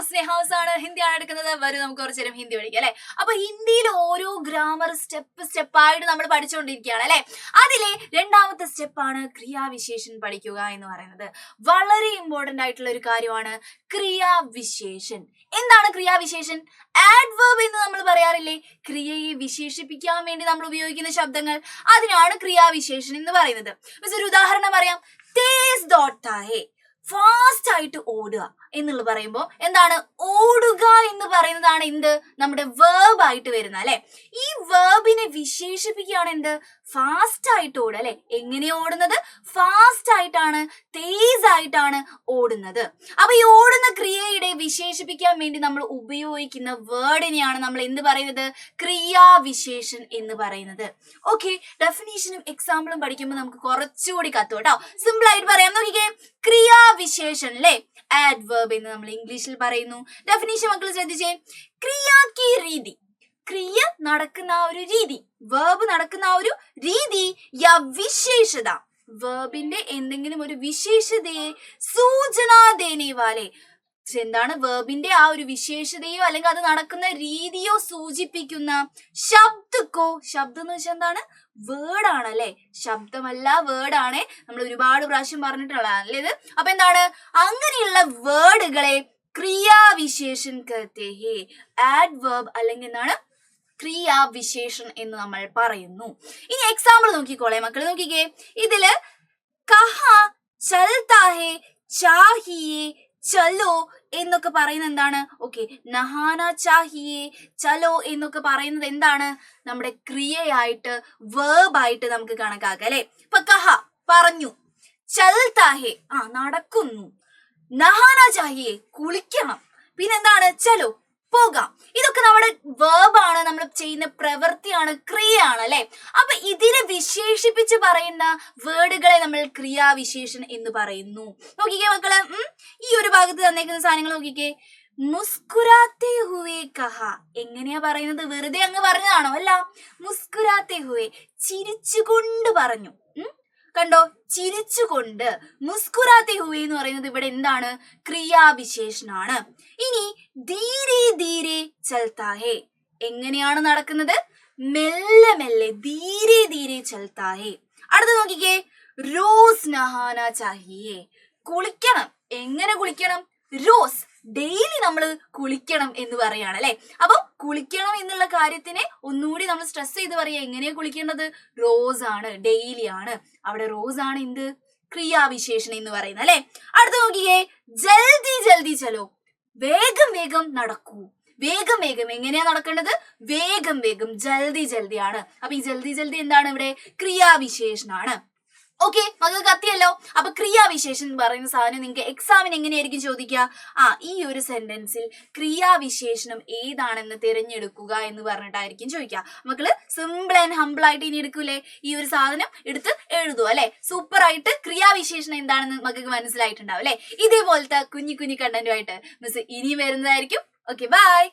സ്നേഹാസാണ് ഹിന്ദിയാണ് എടുക്കുന്നത്. വരും നമുക്ക് കുറച്ചു നേരം ഹിന്ദി പഠിക്കാം അല്ലെ. അപ്പൊ ഹിന്ദിയിൽ ഓരോ ഗ്രാമർ സ്റ്റെപ്പായിട്ട് നമ്മൾ പഠിച്ചുകൊണ്ടിരിക്കുകയാണ് അല്ലെ. അതിലെ രണ്ടാമത്തെ സ്റ്റെപ്പാണ് ക്രിയാവിശേഷൻ പഠിക്കുക എന്ന് പറയുന്നത്. വളരെ ഇമ്പോർട്ടന്റ് ആയിട്ടുള്ള ഒരു കാര്യമാണ് ക്രിയാവിശേഷൻ. എന്താണ് ക്രിയാവിശേഷൻ? ആഡ്വർബ് എന്ന് നമ്മൾ പറയാറില്ലേ, ക്രിയയെ വിശേഷിപ്പിക്കാൻ വേണ്ടി നമ്മൾ ഉപയോഗിക്കുന്ന ശബ്ദങ്ങൾ, അതിനാണ് ക്രിയാവിശേഷൻ എന്ന് പറയുന്നത്. ഒരു ഉദാഹരണം പറയാം. തേസ് ദോഡ്താ ഹേ, ഫാസ്റ്റ് ആയിട്ട് ഓടുക എന്നുള്ളത് പറയുമ്പോൾ എന്താണ്? ഓടുക എന്ന് പറയുന്നതാണ് എന്ത്? നമ്മുടെ വേർബ് ആയിട്ട് വരുന്നത് അല്ലെ. ഈ വേർബിനെ വിശേഷിപ്പിക്കുകയാണ് എന്ത്? ഫാസ്റ്റ് ആയിട്ട് ഓടുക അല്ലെ. എങ്ങനെയാ ഓടുന്നത്? ഫാസ്റ്റ് ആയിട്ടാണ്, തേസ് ആയിട്ടാണ് ഓടുന്നത്. അപ്പൊ ഈ ഓടുന്ന ക്രിയയുടെ വിശേഷിപ്പിക്കാൻ വേണ്ടി നമ്മൾ ഉപയോഗിക്കുന്ന വേർഡിനെയാണ് നമ്മൾ എന്ത് പറയുന്നത്? ക്രിയാവിശേഷൻ എന്ന് പറയുന്നത്. ഓക്കെ, ഡെഫിനേഷനും എക്സാമ്പിളും പഠിക്കുമ്പോൾ നമുക്ക് കുറച്ചുകൂടി കത്തും കേട്ടോ. സിമ്പിൾ ആയിട്ട് പറയാം, നോക്കിക്കേ. ക്രിയാവിശേഷൻ അല്ലെ, ആഡ്വർബ് എന്ന് നമ്മൾ ഇംഗ്ലീഷിൽ പറയുന്നു. ഡെഫിനേഷൻ മക്കൾ ശ്രദ്ധിച്ചേ. ക്രിയാക്കി രീതി, ക്രിയ നടക്കുന്ന ആ ഒരു രീതി, വേർബ് നടക്കുന്ന ആ ഒരു രീതി, യാ വിശേഷത, വേർബിന്റെ എന്തെങ്കിലും ഒരു വിശേഷതയെ സൂചന ദേനെ വാലെ, എന്താണ്? വേർബിന്റെ ആ ഒരു വിശേഷതയോ അല്ലെങ്കിൽ അത് നടക്കുന്ന രീതിയോ സൂചിപ്പിക്കുന്ന ശബ്ദക്കോ, ശബ്ദം എന്ന് വെച്ചാൽ എന്താണ്? വേർഡ് ആണ് അല്ലെ, ശബ്ദമല്ല വേർഡ് ആണ്. നമ്മൾ ഒരുപാട് പ്രാവശ്യം പറഞ്ഞിട്ടുള്ളതാണ് അല്ലേ ഇത്. അപ്പൊ എന്താണ്? അങ്ങനെയുള്ള വേർഡുകളെ ക്രിയാവിശേഷൻ കർത്തേ ഹേ, ആഡ്വർബ് അല്ലെങ്കിൽ എന്താണ്? ക്രിയാവിശേഷൻ എന്ന് നമ്മൾ പറയുന്നു. ഇനി എക്സാമ്പിൾ നോക്കിക്കോളെ മക്കളെ, നോക്കിക്കേ. ഇതില് കഹാ ചൽതാ ഹേ, ചാഹിയേ, ചലോ എന്നൊക്കെ പറയുന്നത് എന്താണ്? ഓക്കെ, നഹാന ചാഹിയേ, ചലോ എന്നൊക്കെ പറയുന്നത് എന്താണ്? നമ്മുടെ ക്രിയയായിട്ട്, വേർബായിട്ട് നമുക്ക് കണക്കാക്കാം അല്ലെ. ഇപ്പൊ കഹ പറഞ്ഞു, ചൽതാ ഹേ നടക്കുന്നു, നഹാന ചാഹിയേ കുളിക്കണം, പിന്നെന്താണ്? ചലോ പോകാം. ഇതൊക്കെ നമ്മുടെ വേർബാണ്, നമ്മൾ ചെയ്യുന്ന പ്രവൃത്തിയാണ്, ക്രിയയാണ് അല്ലെ. അപ്പൊ ഇതിനെ വിശേഷിപ്പിച്ച് പറയുന്ന വേർഡുകളെ നമ്മൾ ക്രിയാവിശേഷൻ എന്ന് പറയുന്നു. നോക്കിക്കേ മക്കളെ, ഈ ഒരു ഭാഗത്ത് തന്നേക്കുന്ന സാധനങ്ങൾ നോക്കിക്കേ. മുസ്കുരാത്തെ ഹുവേ കഹ, എങ്ങനെയാ പറയുന്നത്? വെറുതെ അങ്ങ് പറഞ്ഞതാണോ? അല്ല, മുസ്കുരാത്തെ ഹുവേ, ചിരിച്ചുകൊണ്ട് പറഞ്ഞു. കണ്ടോ, ചിരിച്ചുകൊണ്ട്. മുസ്കുരാത്തെ ഹുവേ എന്ന് പറയുന്നത് ഇവിടെ എന്താണ്? ക്രിയാവിശേഷനാണ്. ഇനി ധീരെ ധീരെ ചൽത്താ ഹേ, എങ്ങനെയാണ് നടക്കുന്നത്? മെല്ലെ മെല്ലെ, ധീരെ ധീരെ ചൽത്താ ഹേ. അടുത്ത് നോക്കിക്കേ. റോസ് നഹാന ചാഹിയേ, കുളിക്കണം. എങ്ങനെ കുളിക്കണം? റോസ്, ഡെയിലി നമ്മൾ കുളിക്കണം എന്ന് പറയാണ് അല്ലെ. അപ്പൊ കുളിക്കണം എന്നുള്ള കാര്യത്തിനെ ഒന്നുകൂടി നമ്മൾ സ്ട്രെസ് ചെയ്ത് പറയാ. എങ്ങനെയാ കുളിക്കേണ്ടത്? റോസ് ആണ്, ഡെയിലി ആണ്. അവിടെ റോസ് ആണ് എന്ത്? ക്രിയാവിശേഷൻ എന്ന് പറയുന്നത് അല്ലെ. അടുത്ത് നോക്കിയേ. ജൽദി ജൽദി ചലോ, വേഗം വേഗം നടക്കൂ. വേഗം വേഗം, എങ്ങനെയാ നടക്കേണ്ടത്? വേഗം വേഗം, ജൽദി ജൽദി ആണ്. അപ്പൊ ഈ ജൽദി ജൽദി എന്താണ്? ഇവിടെ ക്രിയാവിശേഷനാണ്. ഓക്കെ, മക്കൾക്ക് കത്തിയല്ലോ. അപ്പൊ ക്രിയാവിശേഷൻ പറയുന്ന സാധനം നിങ്ങൾക്ക് എക്സാമിന് എങ്ങനെയായിരിക്കും ചോദിക്കുക? ഈ ഒരു സെന്റൻസിൽ ക്രിയാവിശേഷണം ഏതാണെന്ന് തിരഞ്ഞെടുക്കുക എന്ന് പറഞ്ഞിട്ടായിരിക്കും ചോദിക്കുക. മക്കള് സിമ്പിൾ ആൻഡ് ഹംബിൾ ആയിട്ട് ഇനി എടുക്കൂലേ? ഈ ഒരു സാധനം എടുത്ത് എഴുതുക അല്ലെ. സൂപ്പർ ആയിട്ട് ക്രിയാവിശേഷണം എന്താണെന്ന് മക്കൾക്ക് മനസ്സിലായിട്ടുണ്ടാവും അല്ലെ. ഇതേപോലത്തെ കുഞ്ഞു കുഞ്ഞു കണ്ടന്റുമായിട്ട് മിസ് ഇനി വരുന്നതായിരിക്കും. Okay, by.